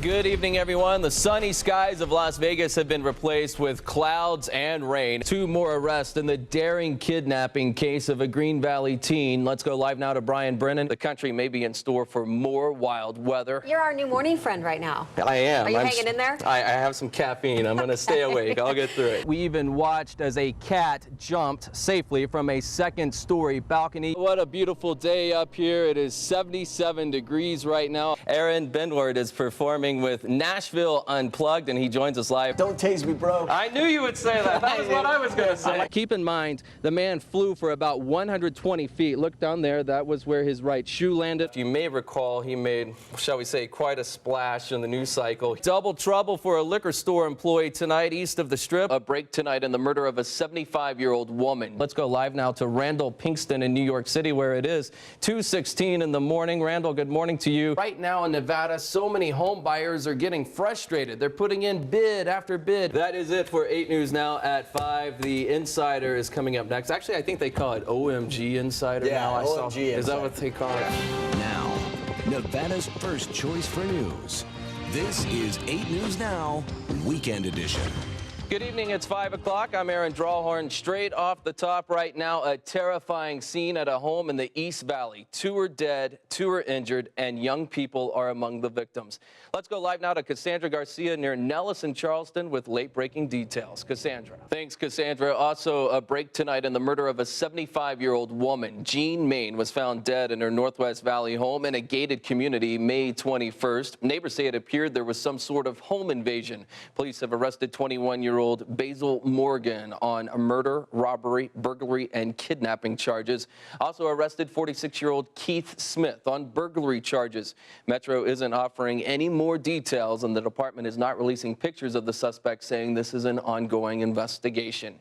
Good evening, everyone. The sunny skies of Las Vegas have been replaced with clouds and rain. 2 more arrests in the daring kidnapping case of a Green Valley teen. Let's go live now to Brian Brennan. The country may be in store for more wild weather. You're our new morning friend right now. I am. Are you hanging in there? I have some caffeine. I'm going to stay awake. I'll get through it. We even watched as a cat jumped safely from a second-story balcony. What a beautiful day up here. It is 77 degrees right now. Aaron Benward is performing with Nashville Unplugged, and he joins us live. Don't tase me, bro. I knew you would say that. That was what I was going to say. Keep in mind, the man flew for about 120 feet. Look down there. That was where his right shoe landed. You may recall he made, shall we say, quite a splash in the news cycle. Double trouble for a liquor store employee tonight east of the Strip. A break tonight in the murder of a 75-year-old woman. Let's go live now to Randall Pinkston in New York City, where it is 2:16 in the morning. Randall, good morning to you. Right now in Nevada, so many home buyers are getting frustrated. They're putting in bid after bid. That is it for 8 News Now at 5. The Insider is coming up next. Actually, I think they call it OMG Insider now. OMG Insider. Is that what they call it? Now, Nevada's first choice for news. This is 8 News Now, Weekend Edition. Good evening, it's 5 o'clock. I'm Aaron Drawhorn. Straight off the top right now, a terrifying scene at a home in the East Valley. 2 are dead, 2 are injured, and young people are among the victims. Let's go live now to Cassandra Garcia near Nellis in Charleston with late-breaking details. Cassandra. Thanks, Cassandra. Also, a break tonight in the murder of a 75-year-old woman. Jean Main was found dead in her Northwest Valley home in a gated community May 21st. Neighbors say it appeared there was some sort of home invasion. Police have arrested 21-year-old Basil Morgan on murder, robbery, burglary, and kidnapping charges. Also arrested 46-year-old Keith Smith on burglary charges. Metro isn't offering any more details, and the department is not releasing pictures of the suspect, saying this is an ongoing investigation.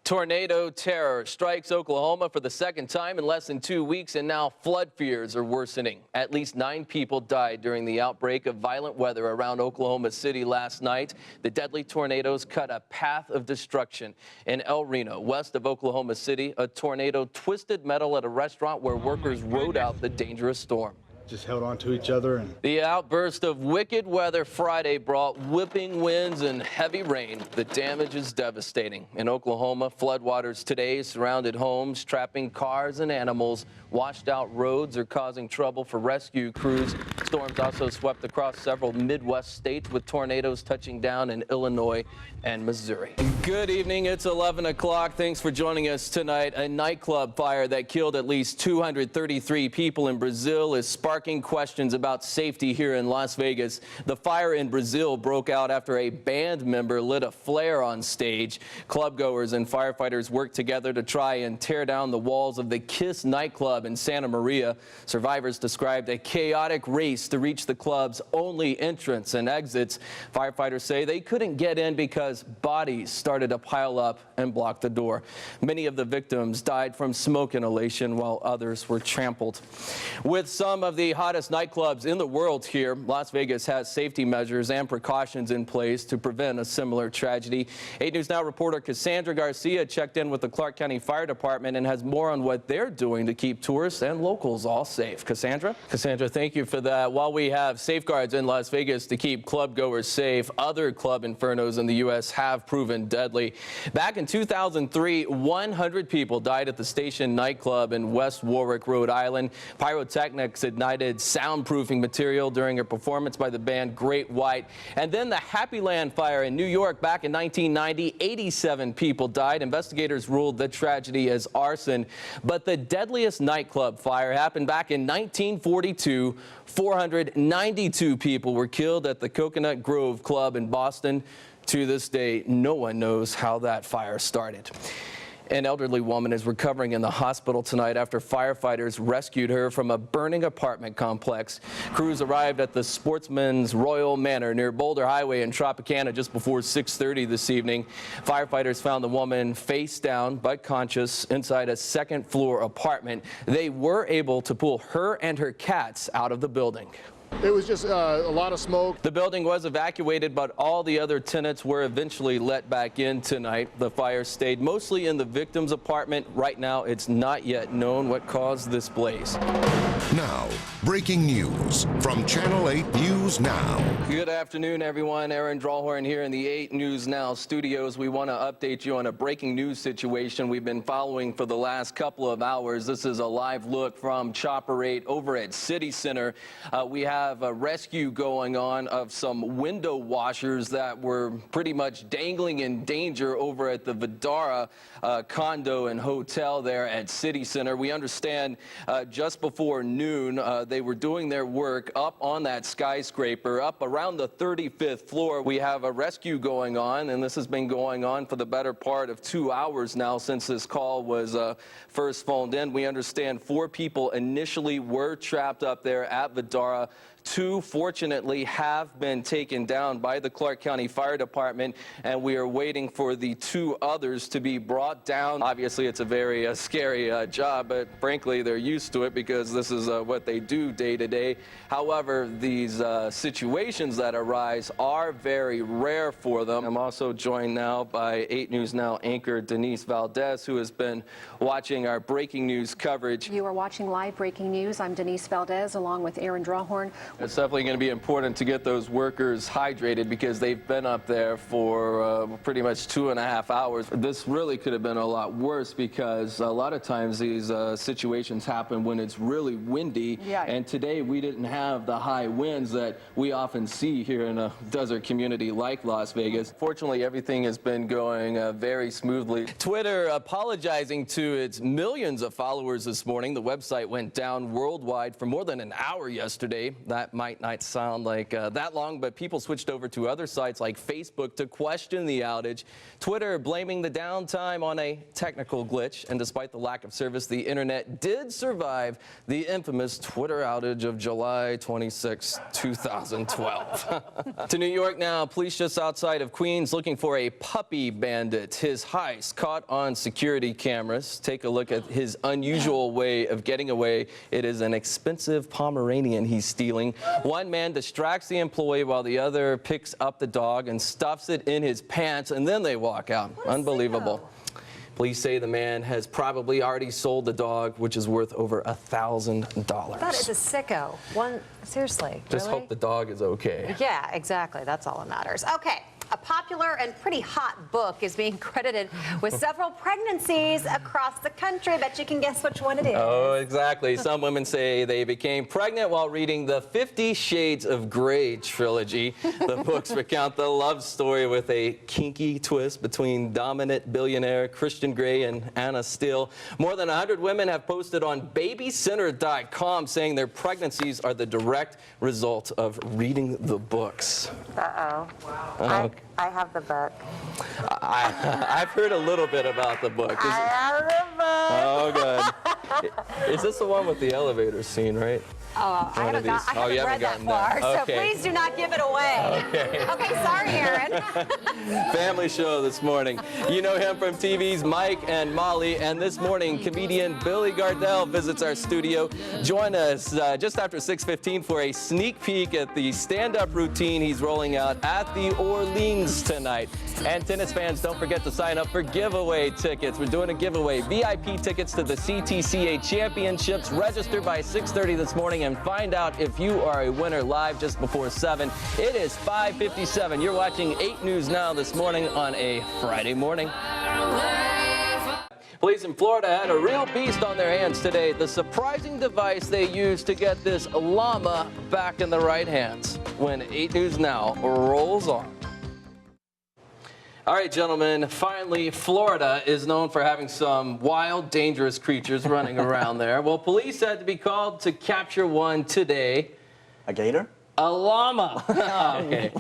Tornado terror strikes Oklahoma for the second time in less than 2 weeks, and now flood fears are worsening. At least 9 people died during the outbreak of violent weather around Oklahoma City last night. The deadly tornadoes cut a path of destruction. In El Reno, west of Oklahoma City, a tornado twisted metal at a restaurant where workers rode out the dangerous storm. Just held on to each other. The outburst of wicked weather Friday brought whipping winds and heavy rain. The damage is devastating. In Oklahoma, floodwaters today surrounded homes, trapping cars and animals. Washed out roads are causing trouble for rescue crews. Storms also swept across several Midwest states, with tornadoes touching down in Illinois and Missouri. Good evening. It's 11 o'clock. Thanks for joining us tonight. A nightclub fire that killed at least 233 people in Brazil is sparking questions about safety here in Las Vegas. The fire in Brazil broke out after a band member lit a flare on stage. Clubgoers and firefighters worked together to try and tear down the walls of the Kiss nightclub in Santa Maria. Survivors described a chaotic race to reach the club's only entrance and exits. Firefighters say they couldn't get in because bodies started to pile up and block the door. Many of the victims died from smoke inhalation, while others were trampled. With some of the hottest nightclubs in the world here, Las Vegas has safety measures and precautions in place to prevent a similar tragedy. 8 News Now reporter Cassandra Garcia checked in with the Clark County Fire Department and has more on what they're doing to keep tourists and locals all safe. Cassandra? Cassandra, thank you for that. While we have safeguards in Las Vegas to keep clubgoers safe, other club infernos in the U.S. have proven deadly. Back in 2003, 100 people died at the Station nightclub in West Warwick, Rhode Island. Pyrotechnics ignited soundproofing material during a performance by the band Great White. And then the Happy Land fire in New York back in 1990, 87 people died. Investigators ruled the tragedy as arson. But the deadliest nightclub fire happened back in 1942. 492 people were killed at the Coconut Grove Club in Boston. To this day, no one knows how that fire started. An elderly woman is recovering in the hospital tonight after firefighters rescued her from a burning apartment complex. Crews arrived at the Sportsman's Royal Manor near Boulder Highway in Tropicana just before 6:30 this evening. Firefighters found the woman face down but conscious inside a second-floor apartment. They were able to pull her and her cats out of the building. It was just a lot of smoke. The building was evacuated, but all the other tenants were eventually let back in tonight. The fire stayed mostly in the victim's apartment. Right now, it's not yet known what caused this blaze. Now, breaking news from Channel 8 News Now. Good afternoon, everyone. Aaron Drawhorn here in the 8 News Now studios. We want to update you on a breaking news situation we've been following for the last couple of hours. This is a live look from Chopper 8 over at City Center. We have a rescue going on of some window washers that were pretty much dangling in danger over at the Vidara condo and hotel there at City Center. We understand just before noon, they were doing their work up on that skyscraper, up around the 35th floor. We have a rescue going on, and this has been going on for the better part of 2 hours now since this call was first phoned in. We understand 4 people initially were trapped up there at Vidara. 2, fortunately, have been taken down by the Clark County Fire Department, and we are waiting for the 2 others to be brought down. Obviously, it's a very scary job, but frankly, they're used to it because this is what they do day to day. However, these situations that arise are very rare for them. I'm also joined now by 8 News Now anchor Denise Valdez, who has been watching our breaking news coverage. You are watching live breaking news. I'm Denise Valdez, along with Aaron Drawhorn. It's definitely going to be important to get those workers hydrated because they've been up there for pretty much 2.5 hours. This really could have been a lot worse because a lot of times these situations happen when it's really windy. Yeah. And today we didn't have the high winds that we often see here in a desert community like Las Vegas. Fortunately, everything has been going very smoothly. Twitter apologizing to its millions of followers this morning. The website went down worldwide for more than an hour yesterday. That might not sound like that long, but people switched over to other sites like Facebook to question the outage. Twitter blaming the downtime on a technical glitch, and despite the lack of service, the internet did survive the infamous Twitter outage of July 26, 2012. To New York now, police just outside of Queens looking for a puppy bandit. His heist caught on security cameras. Take a look at his unusual way of getting away. It is an expensive Pomeranian he's stealing. One man distracts the employee while the other picks up the dog and stuffs it in his pants, and then they walk out. Unbelievable. Police say the man has probably already sold the dog, which is worth over $1,000. That is a sicko. Seriously, Just really? hope the dog is okay. Yeah, exactly. That's all that matters. Okay. A popular and pretty hot book is being credited with several pregnancies across the country. I bet you can guess which one it is. Oh, exactly. Some women say they became pregnant while reading the 50 Shades of Grey trilogy. The books recount the love story with a kinky twist between dominant billionaire Christian Grey and Anna Steele. More than 100 women have posted on babycenter.com saying their pregnancies are the direct result of reading the books. Uh-oh. Wow. I have the book. I've heard a little bit about the book. I have the book. Oh, good. Is this the one with the elevator scene, right? I haven't read that far, so please do not give it away. Okay, sorry, Aaron. Family show this morning. You know him from TV's Mike and Molly, and this morning, comedian Billy Gardell visits our studio. Join us just after 6:15 for a sneak peek at the stand-up routine he's rolling out at the Orleans tonight. And tennis fans, don't forget to sign up for giveaway tickets. We're doing a giveaway. VIP tickets to the CTCA Championships. Register by 6:30 this morning and find out if you are a winner live just before 7. It is 5:57. You're watching 8 News Now this morning on a Friday morning. Police in Florida had a real beast on their hands today. The surprising device they used to get this llama back in the right hands. When 8 News Now rolls on. All right, gentlemen, finally, Florida is known for having some wild, dangerous creatures running around there. Well, police had to be called to capture one today. A gator? A llama. Okay.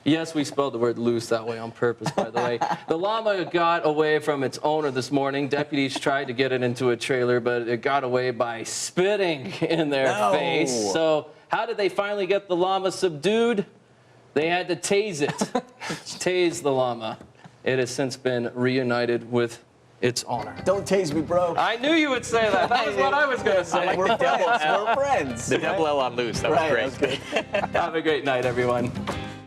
Yes, we spelled the word loose that way on purpose, by the way. The llama got away from its owner this morning. Deputies tried to get it into a trailer, but it got away by spitting in their face. So how did they finally get the llama subdued? They had to tase it. Tase the llama. It has since been reunited with its owner. Don't tase me, bro. I knew you would say that. That was what I was going to say. We're friends. We're friends. The double L on loose. That was great. That was good. Have a great night, everyone.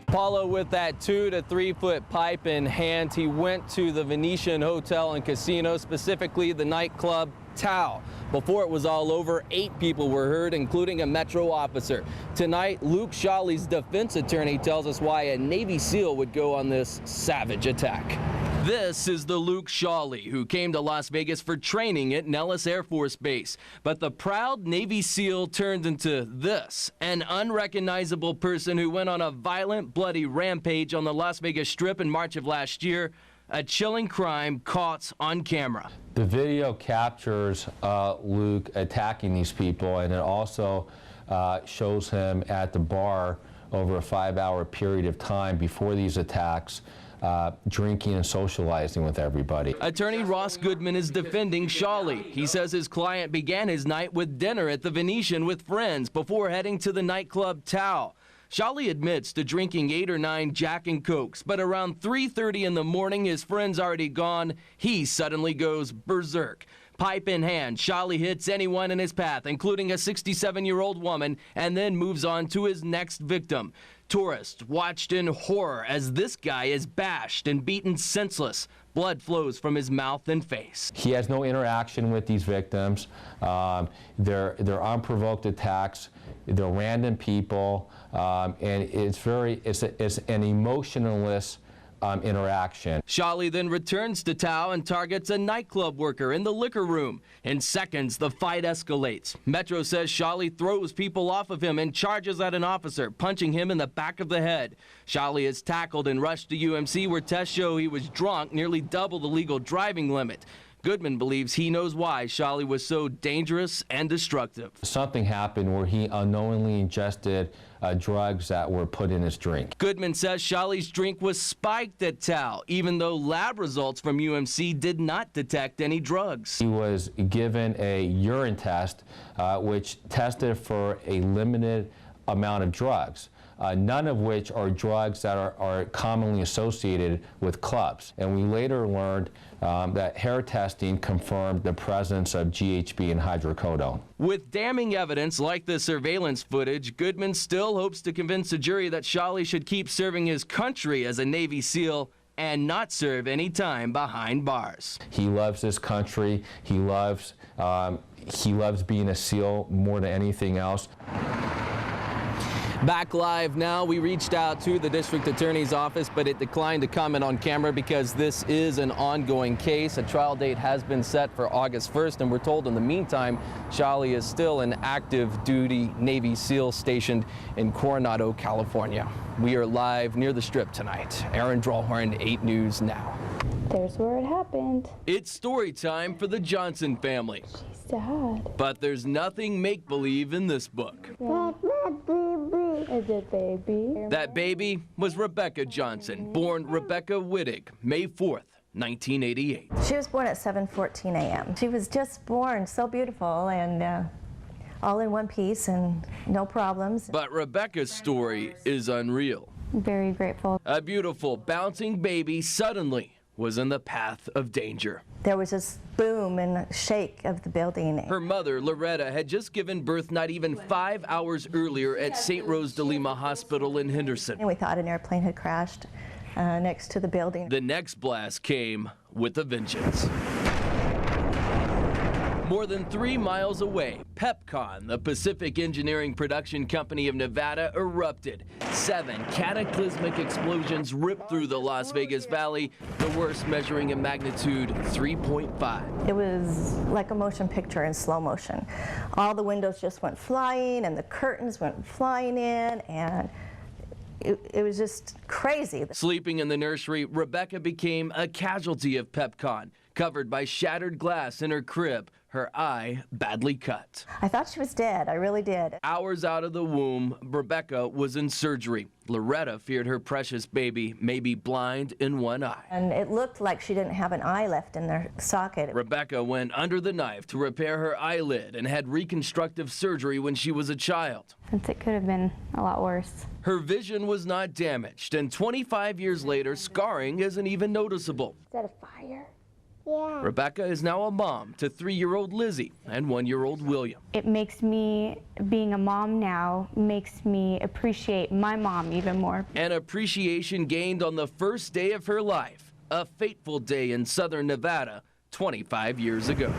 Paulo with that 2 to 3 foot pipe in hand. He went to the Venetian Hotel and Casino, specifically the nightclub Tao. Before it was all over, 8 people were hurt, including a Metro officer. Tonight, Luke Shawley's defense attorney tells us why a Navy SEAL would go on this savage attack. This is the Luke Shawley who came to Las Vegas for training at Nellis Air Force Base. But the proud Navy SEAL turned into this, an unrecognizable person who went on a violent, bloody rampage on the Las Vegas Strip in March of last year. A chilling crime caught on camera. The video captures Luke attacking these people, and it also shows him at the bar over a 5-hour period of time before these attacks, drinking and socializing with everybody. Attorney Ross Goodman is defending Shawley. He says his client began his night with dinner at the Venetian with friends before heading to the nightclub Tao. Shawley admits to drinking 8 or 9 Jack and Cokes, but around 3:30 in the morning, his friend's already gone. He suddenly goes berserk. Pipe in hand, Shawley hits anyone in his path, including a 67-year-old woman, and then moves on to his next victim. Tourists watched in horror as this guy is bashed and beaten senseless. Blood flows from his mouth and face. He has no interaction with these victims. They're unprovoked attacks. They're random people, and it's an emotionless interaction. Shawley then returns to Tao and targets a nightclub worker in the liquor room. In seconds, the fight escalates. Metro says Shawley throws people off of him and charges at an officer, punching him in the back of the head. Shawley is tackled and rushed to UMC, where tests show he was drunk, nearly double the legal driving limit. Goodman believes he knows why Shawley was so dangerous and destructive. Something happened where he unknowingly ingested drugs that were put in his drink. Goodman says Shawley's drink was spiked at Tao, even though lab results from UMC did not detect any drugs. He was given a urine test, which tested for a limited amount of drugs. None of which are drugs that are commonly associated with clubs. And we later learned that hair testing confirmed the presence of GHB and hydrocodone. With damning evidence like the surveillance footage, Goodman still hopes to convince a jury that Shawley should keep serving his country as a Navy SEAL and not serve any time behind bars. He loves this country. He loves being a SEAL more than anything else. Back live now. We reached out to the district attorney's office, but it declined to comment on camera because this is an ongoing case. A trial date has been set for August 1st, and we're told in the meantime, Shawley is still an active duty Navy SEAL stationed in Coronado, California. We are live near the Strip tonight. Aaron Drawhorn, 8 News Now. There's where it happened. It's story time for the Johnson family. She's sad. But there's nothing make-believe in this book. Is it baby? That baby was Rebecca Johnson, born Rebecca Wittig, May 4th, 1988. She was born at 7:14 a.m. She was just born so beautiful and all in one piece and no problems. But Rebecca's story is unreal. Very grateful. A beautiful, bouncing baby suddenly was in the path of danger. There was this boom and shake of the building. Her mother, Loretta, had just given birth not even 5 hours earlier at St. Rose de Lima Hospital in Henderson. And we thought an airplane had crashed next to the building. The next blast came with a vengeance. More than 3 miles away, Pepcon, the Pacific Engineering Production Company of Nevada, erupted. 7 cataclysmic explosions ripped through the Las Vegas Valley, the worst measuring a magnitude 3.5. It was like a motion picture in slow motion. All the windows just went flying and the curtains went flying in, and it was just crazy. Sleeping in the nursery, Rebecca became a casualty of Pepcon, covered by shattered glass in her crib, her eye badly cut. I thought she was dead, I really did. Hours out of the womb, Rebecca was in surgery. Loretta feared her precious baby may be blind in one eye. And it looked like she didn't have an eye left in their socket. Rebecca went under the knife to repair her eyelid and had reconstructive surgery when she was a child. Since it could have been a lot worse. Her vision was not damaged, and 25 years later, scarring isn't even noticeable. Is that a fire? Yeah. Rebecca is now a mom to 3-year-old Lizzie and 1-year-old William. It makes me, being a mom now, makes me appreciate my mom even more. An appreciation gained on the first day of her life, a fateful day in southern Nevada 25 years ago.